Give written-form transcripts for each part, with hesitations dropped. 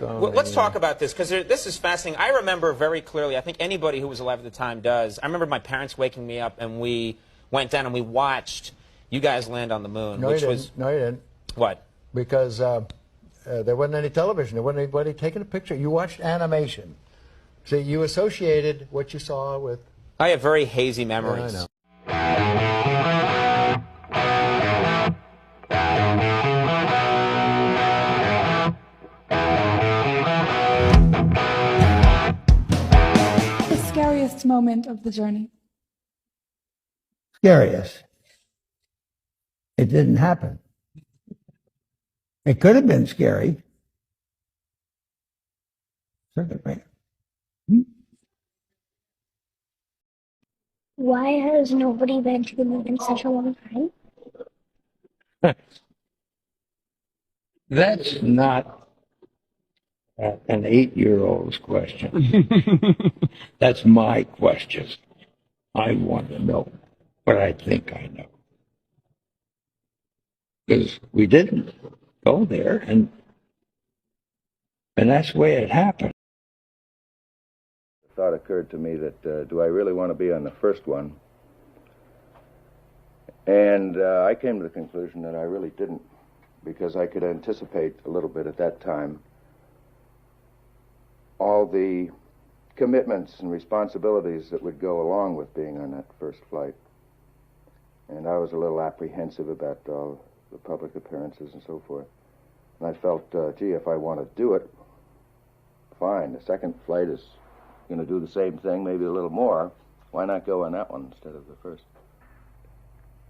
Well, let's talk about this, because this is fascinating. I remember very clearly, I think anybody who was alive at the time does, I remember my parents waking me up, and we went down and we watched you guys land on the moon. No, which you was didn't. No, you didn't. What? Because there wasn't any television. There wasn't anybody taking a picture. You watched animation. See, you associated what you saw with... I have very hazy memories. I know. The scariest moment of the journey? Scariest. It didn't happen. It could have been scary. Certainly. Why has nobody been to the moon in such a long time? That's not an 8-year-old's question. That's my question. I want to know what I think I know. Because we didn't go there, and that's the way it happened. The thought occurred to me that, do I really want to be on the first one? And I came to the conclusion that I really didn't, because I could anticipate a little bit at that time all the commitments and responsibilities that would go along with being on that first flight. And I was a little apprehensive about all the public appearances and so forth. And I felt, gee, if I want to do it, fine. The second flight is going to do the same thing, maybe a little more. Why not go on that one instead of the first?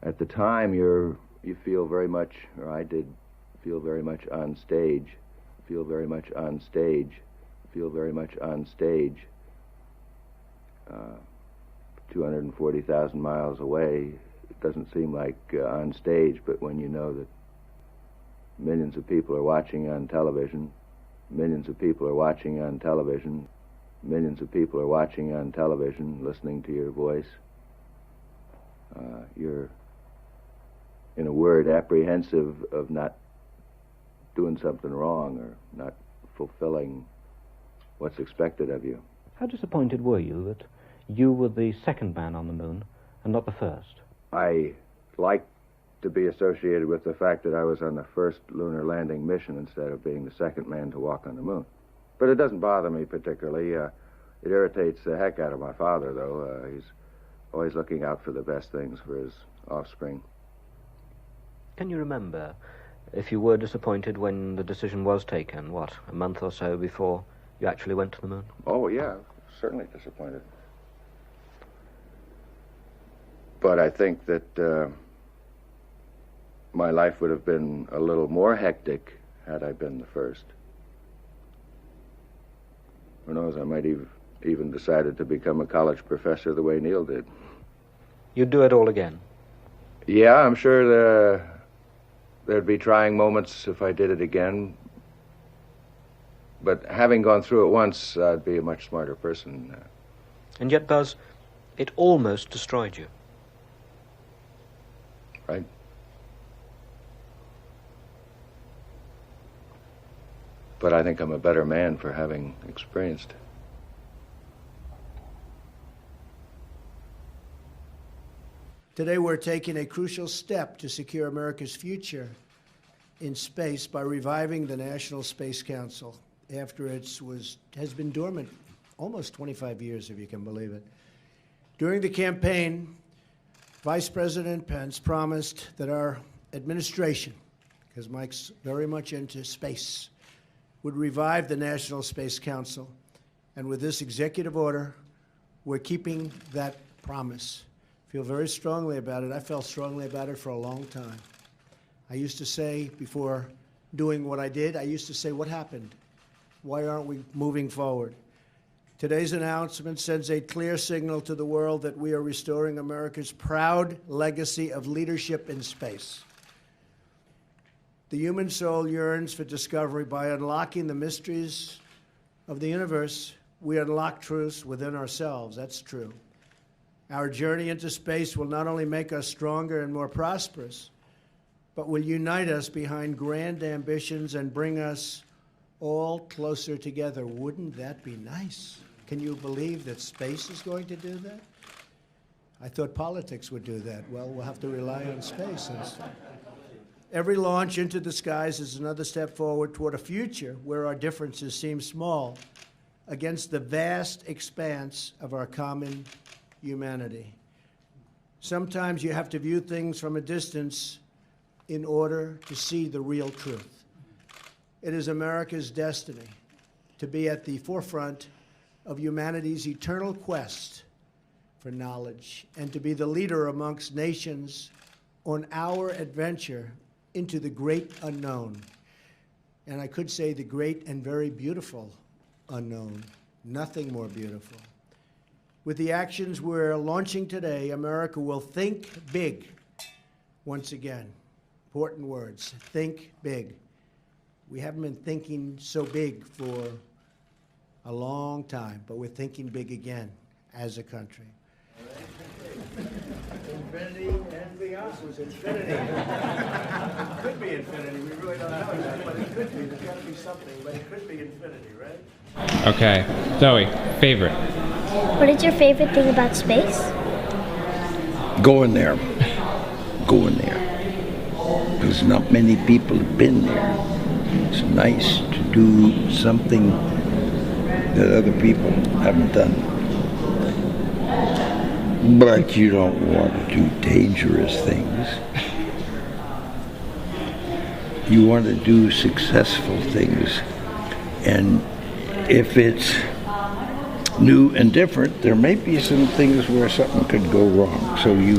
At the time, you feel very much, or I did feel very much on stage, feel very much on stage, feel very much on stage. 240,000 miles away, it doesn't seem like on stage, but when you know that millions of people are watching on television, millions of people are watching on television, millions of people are watching on television, listening to your voice, you're, in a word, apprehensive of not doing something wrong or not fulfilling what's expected of you. How disappointed were you that you were the second man on the moon and not the first? I like to be associated with the fact that I was on the first lunar landing mission instead of being the second man to walk on the moon. But it doesn't bother me particularly. It irritates the heck out of my father, though. He's always looking out for the best things for his offspring. Can you remember if you were disappointed when the decision was taken, what, a month or so before you actually went to the moon? Oh, yeah, certainly disappointed. But I think that my life would have been a little more hectic had I been the first. Who knows, I might even decided to become a college professor the way Neil did. You'd do it all again? Yeah, I'm sure there'd be trying moments if I did it again. But having gone through it once, I'd be a much smarter person. And yet, Buzz, it almost destroyed you. Right. But I think I'm a better man for having experienced it. Today we're taking a crucial step to secure America's future in space by reviving the National Space Council after it has been dormant almost 25 years, if you can believe it. During the campaign, Vice President Pence promised that our administration, because Mike's very much into space, would revive the National Space Council. And with this executive order, we're keeping that promise. Feel very strongly about it. I felt strongly about it for a long time. I used to say, before doing what I did, I used to say, what happened? Why aren't we moving forward? Today's announcement sends a clear signal to the world that we are restoring America's proud legacy of leadership in space. The human soul yearns for discovery. By unlocking the mysteries of the universe, we unlock truths within ourselves. That's true. Our journey into space will not only make us stronger and more prosperous, but will unite us behind grand ambitions and bring us all closer together. Wouldn't that be nice? Can you believe that space is going to do that? I thought politics would do that. Well, we'll have to rely on space instead. Every launch into the skies is another step forward toward a future where our differences seem small against the vast expanse of our common humanity. Sometimes you have to view things from a distance in order to see the real truth. It is America's destiny to be at the forefront of humanity's eternal quest for knowledge and to be the leader amongst nations on our adventure into the great unknown. And I could say the great and very beautiful unknown. Nothing more beautiful. With the actions we're launching today, America will think big once again. Important words. Think big. We haven't been thinking so big for a long time, but we're thinking big again as a country. Infinity and beyond was infinity. It could be infinity. We really don't know that, but it could be. There's got to be something, but it could be infinity, right? Okay. Zoe, favorite? What is your favorite thing about space? Going there. Going there. Because not many people have been there. It's nice to do something that other people haven't done. But you don't want to do dangerous things. You want to do successful things. And if it's new and different, there may be some things where something could go wrong. So you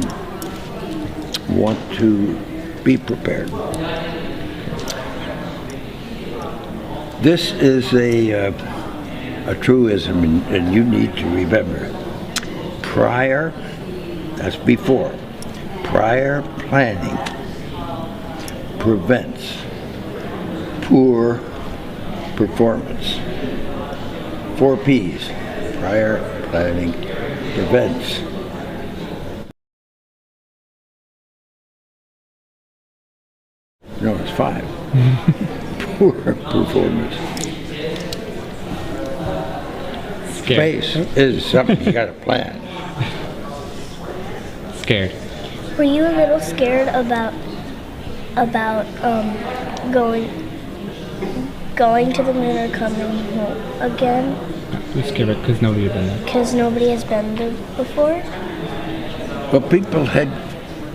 want to be prepared. This is a truism, and you need to remember it. Prior, that's before, prior planning prevents poor performance. 4 P's. Prior planning prevents. No, it's 5. Poor performance. Space is something you got to plan. Scared. Were you a little scared about going to the moon or coming home again? I'm scared because nobody had been there. Because nobody has been there before? But people had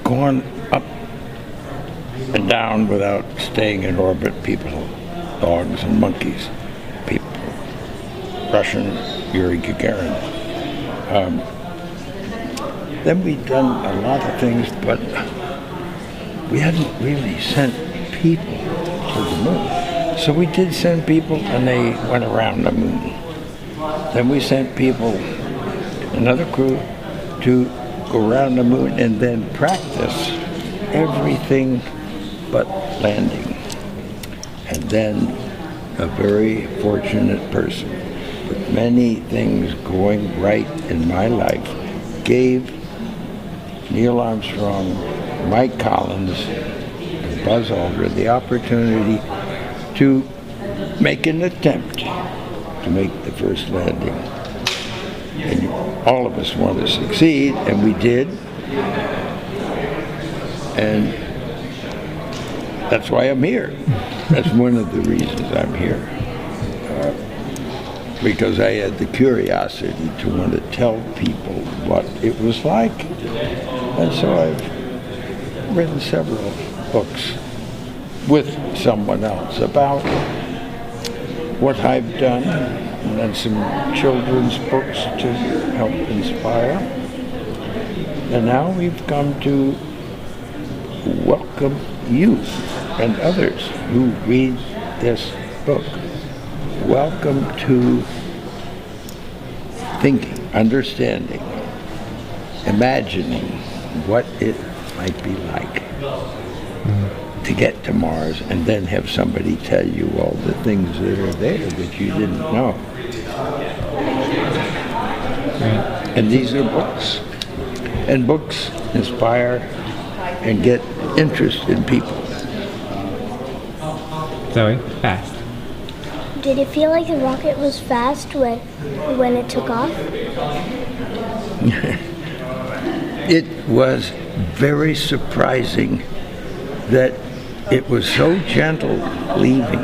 gone up and down without staying in orbit. People, dogs and monkeys. People, Russian Yuri Gagarin. Then we'd done a lot of things, but we hadn't really sent people to the moon. So we did send people, and they went around the moon. Then we sent people, another crew, to go around the moon and then practice everything but landing. And then a very fortunate person with many things going right in my life gave Neil Armstrong, Mike Collins, and Buzz Aldrin the opportunity to make an attempt to make the first landing. And all of us want to succeed, and we did. And that's why I'm here. That's one of the reasons I'm here. Because I had the curiosity to want to tell people what it was like. And so I've written several books with someone else about what I've done, and then some children's books to help inspire. And now we've come to welcome you and others who read this book. Welcome to thinking, understanding, imagining what it might be like to get to Mars and then have somebody tell you all the things that are there that you didn't know. And these are books. And books inspire and get interest in people. Zoe, fast. Did it feel like the rocket was fast when it took off? It was very surprising that it was so gentle leaving.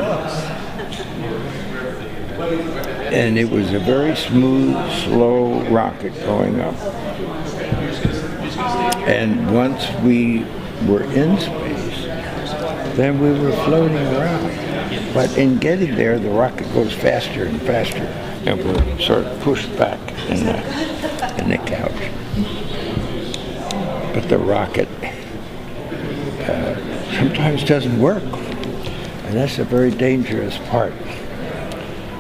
And it was a very smooth, slow rocket going up. And once we were in space, then we were floating around. But in getting there, the rocket goes faster and faster, and we're sort of pushed back in the couch. But the rocket sometimes doesn't work, and that's a very dangerous part.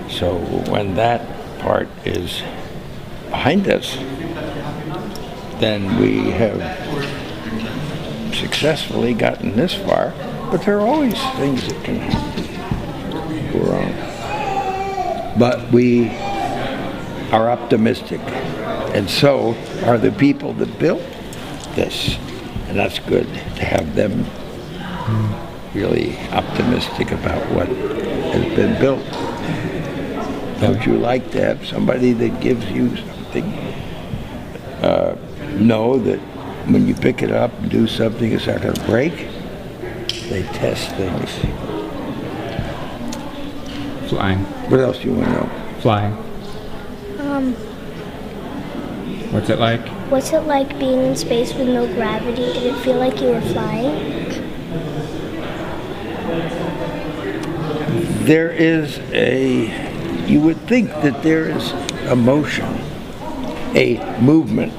So when that part is behind us, then we have successfully gotten this far, but there are always things that can go wrong. But we are optimistic, and so are the people that built this, and that's good to have them really optimistic about what has been built. Don't you like to have somebody that gives you something? Know that when you pick it up and do something, it's not going to break. They test things. Flying. What else do you want to know? Flying. What's it like? What's it like being in space with no gravity? Did it feel like you were flying? There is you would think that there is a motion, a movement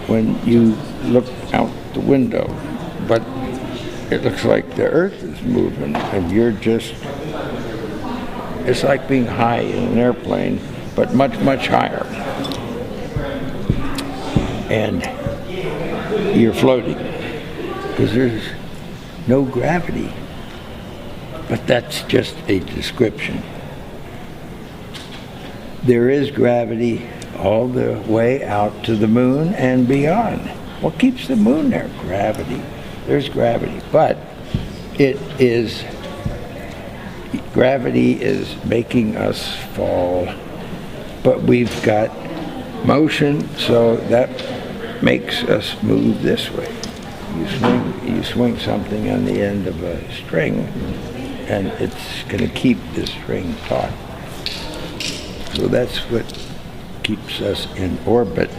when you look out the window, but it looks like the Earth is moving and you're just, it's like being high in an airplane, but much, much higher. And you're floating because there's no gravity. But that's just a description. There is gravity all the way out to the moon and beyond. What keeps the moon there? Gravity. There's gravity. But gravity is making us fall. But we've got motion, so that makes us move this way. You swing something on the end of a string, and it's going to keep the string taut. So that's what keeps us in orbit.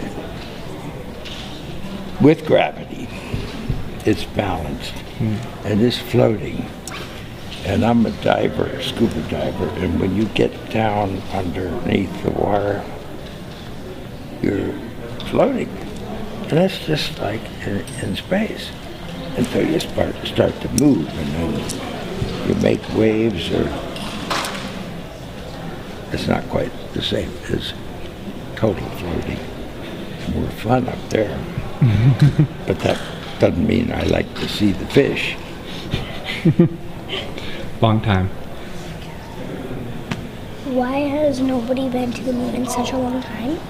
With gravity, it's balanced, and it's floating. And I'm a diver, a scuba diver, and when you get down underneath the water, you're floating. And that's just like in space, until you start to move, and then you make waves, or it's not quite the same as total floating. It's more fun up there. But that doesn't mean I like to see the fish. Long time. Why has nobody been to the moon in such a long time?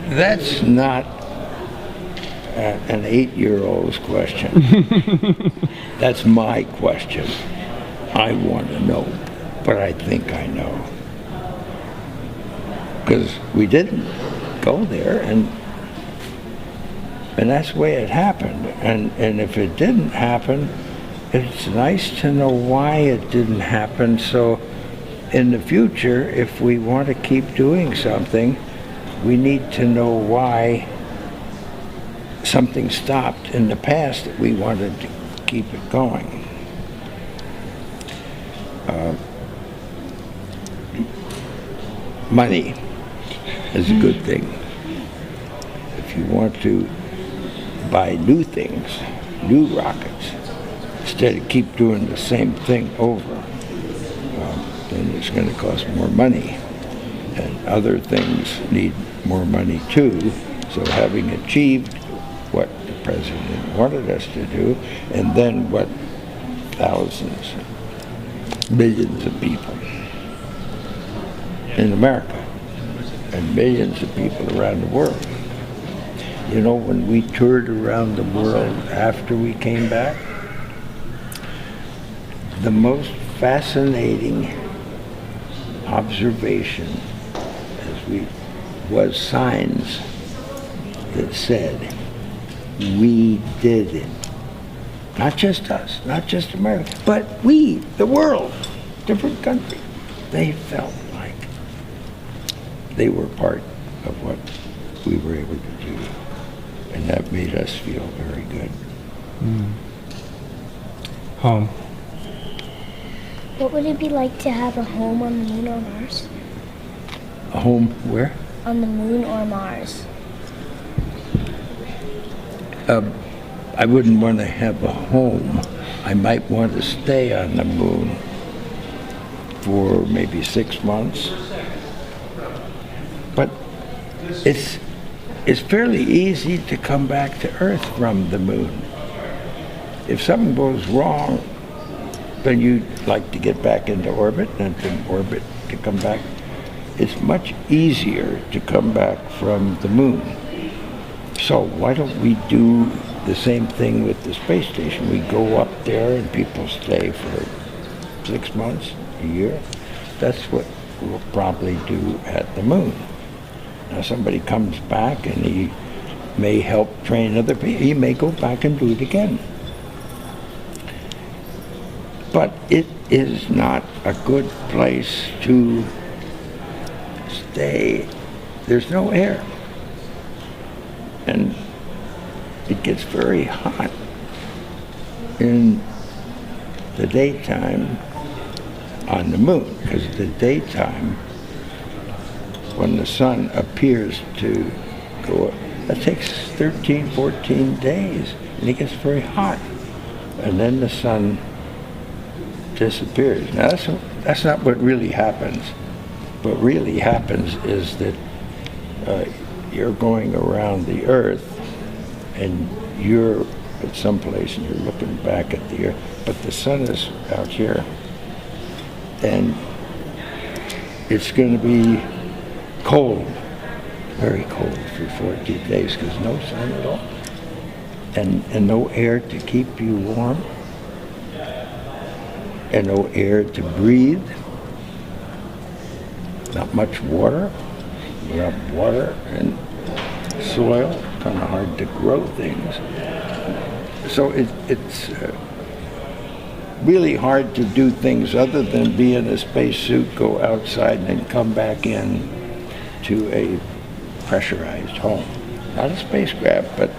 That's not an 8-year-old's question. That's my question. I want to know, but I think I know. Because we didn't go there, and that's the way it happened. And if it didn't happen, it's nice to know why it didn't happen, so in the future, if we want to keep doing something, we need to know why something stopped in the past that we wanted to keep it going. Money is a good thing. If you want to buy new things, new rockets, instead of keep doing the same thing over, then it's going to cost more money. And other things need more money too. So having achieved what the president wanted us to do, and then what thousands, millions of people in America and millions of people around the world. You know, when we toured around the world after we came back, the most fascinating observation was signs that said, we did it. Not just us, not just America, but we, the world, different countries. They felt like they were part of what we were able to do. And that made us feel very good. Home. What would it be like to have a home on the moon or Mars? A home where? On the moon or Mars. I wouldn't want to have a home. I might want to stay on the moon for maybe 6 months. But it's fairly easy to come back to Earth from the moon. If something goes wrong, then you'd like to get back into orbit, and from orbit to come back. It's much easier to come back from the moon. So why don't we do the same thing with the space station? We go up there and people stay for 6 months, a year. That's what we'll probably do at the moon. Now somebody comes back and he may help train other people. He may go back and do it again. But it is not a good place to stay. There's no air. And it gets very hot in the daytime on the moon, because the daytime, when the sun appears to go up, that takes 13, 14 days, and it gets very hot. And then the sun disappears. Now that's not what really happens. What really happens is that you're going around the Earth and you're at some place and you're looking back at the Earth, but the sun is out here, and it's going to be cold, very cold for 14 days because no sun at all, and no air to keep you warm, and no air to breathe, not much water. Without water and soil, kind of hard to grow things. So it's really hard to do things other than be in a spacesuit, go outside, and then come back in to a pressurized home. Not a spacecraft, but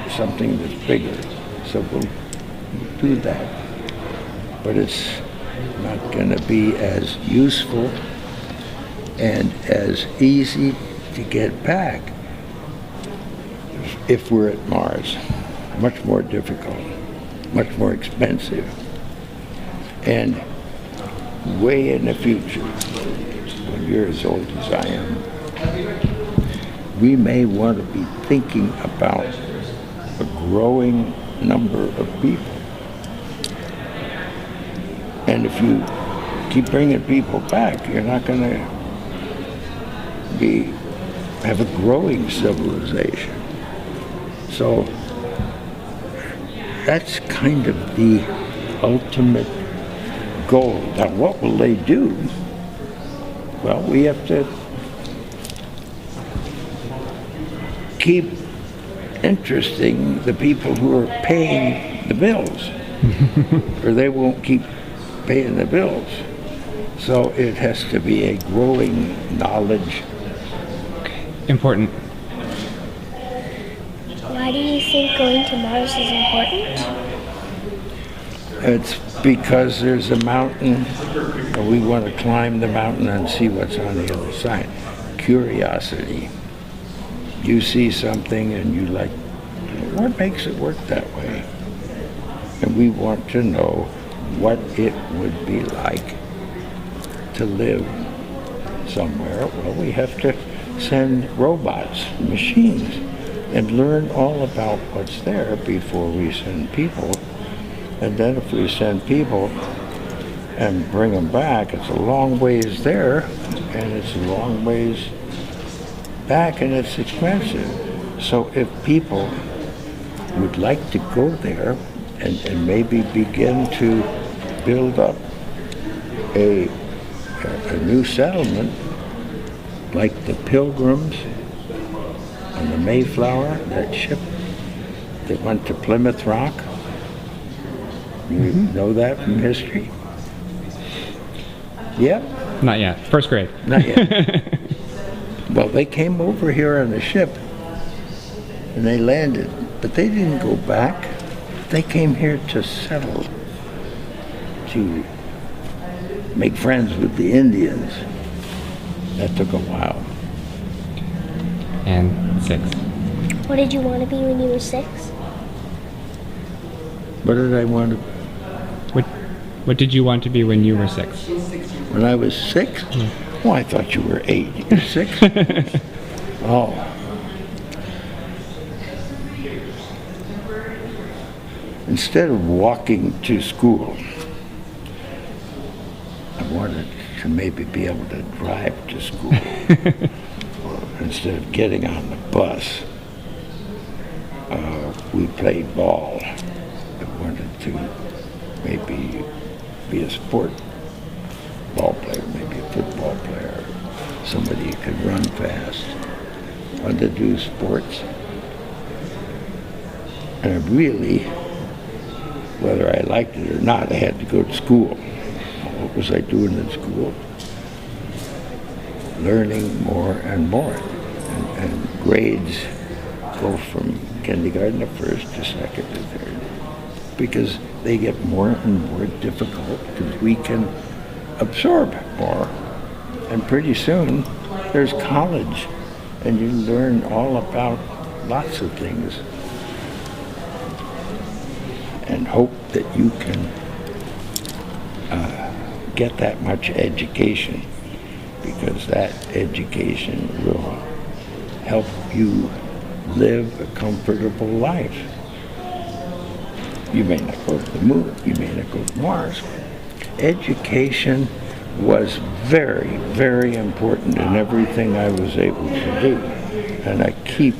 something that's bigger. So we'll do that. But it's not going to be as useful and as easy to get back if we're at Mars. Much more difficult, much more expensive, and way in the future, when you're as old as I am, we may want to be thinking about a growing number of people. And if you keep bringing people back, you're not going to have a growing civilization. So that's kind of the ultimate goal. Now, what will they do? Well, we have to keep interesting the people who are paying the bills, or they won't keep paying the bills. So it has to be a growing knowledge. Important. Why do you think going to Mars is important? It's because there's a mountain, and we want to climb the mountain and see what's on the other side. Curiosity. You see something and you like, what makes it work that way? And we want to know what it would be like to live somewhere. Well, we have to send robots, machines, and learn all about what's there before we send people. And then if we send people and bring them back, it's a long ways there, and it's a long ways back, and it's expensive. So if people would like to go there and maybe begin to build up a new settlement like the Pilgrims and the Mayflower, that ship that went to Plymouth Rock. You know that from history? Yeah? Not yet. First grade. Not yet. Well, they came over here on a ship and they landed, but they didn't go back. They came here to settle, to make friends with the Indians. That took a while. And 6. What did you want to be when you were 6? What did I want to? What did you want to be when you were 6? When I was 6? Oh, I thought you were 8. You're 6? Oh. Instead of walking to school, I wanted to maybe be able to drive to school. Instead of getting on the bus, we played ball. I wanted to maybe be a sport ball player, maybe a football player, somebody who could run fast. I wanted to do sports. And I really, whether I liked it or not, I had to go to school. What was I doing in school? Learning more and more. And grades go from kindergarten to first to second to third, because they get more and more difficult because we can absorb more. And pretty soon there's college and you learn all about lots of things and hope that you can get that much education, because that education will help you live a comfortable life. You may not go to the moon, you may not go to Mars. Education was very, very important in everything I was able to do. And I keep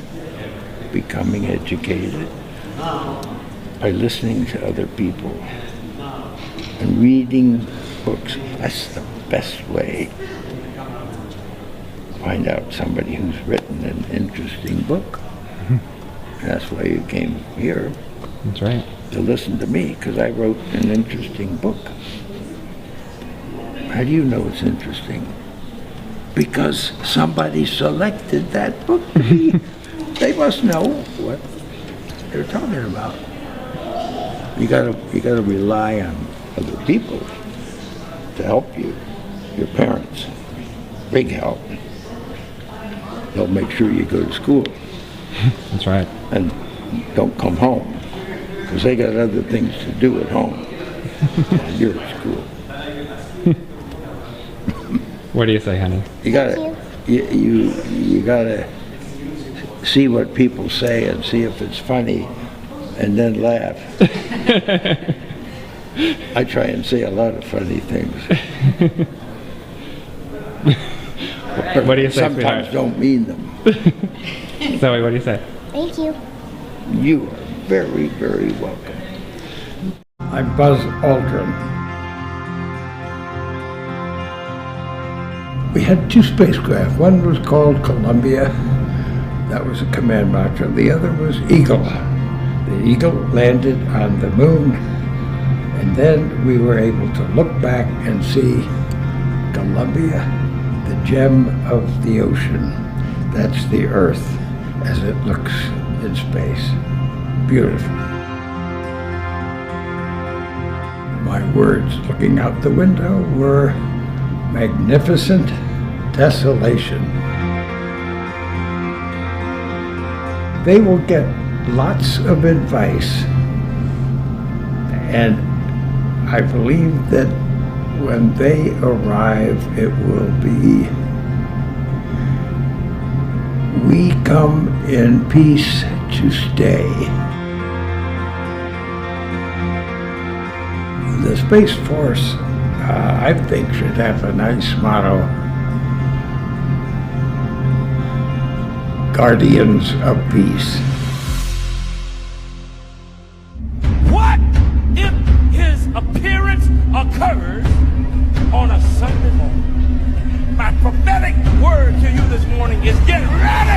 becoming educated by listening to other people and reading books. That's the best way to find out somebody who's written an interesting book. And that's why you came here. That's right. To listen to me, because I wrote an interesting book. How do you know it's interesting? Because somebody selected that book to be. They must know what they're talking about. You gotta rely on other people to help you. Your parents, big help. They'll make sure you go to school. That's right. And don't come home, because they got other things to do at home while you're at school. What do you say, honey? You gotta, you gotta see what people say and see if it's funny, and then laugh. I try and say a lot of funny things. What do you say, Sometimes sweetheart? don't mean them. Zoe, what do you say? Thank you. You are very, very welcome. I'm Buzz Aldrin. We had 2 spacecraft. One was called Columbia. That was a command module. The other was Eagle. The Eagle landed on the moon, and then we were able to look back and see Columbia, the gem of the ocean. That's the Earth as it looks in space. Beautiful. My words looking out the window were magnificent desolation. They will get lots of advice, and I believe that when they arrive, it will be, we come in peace to stay. The Space Force, I think, should have a nice motto: Guardians of Peace. What if his appearance occurs on a Sunday morning. My prophetic word to you this morning is get ready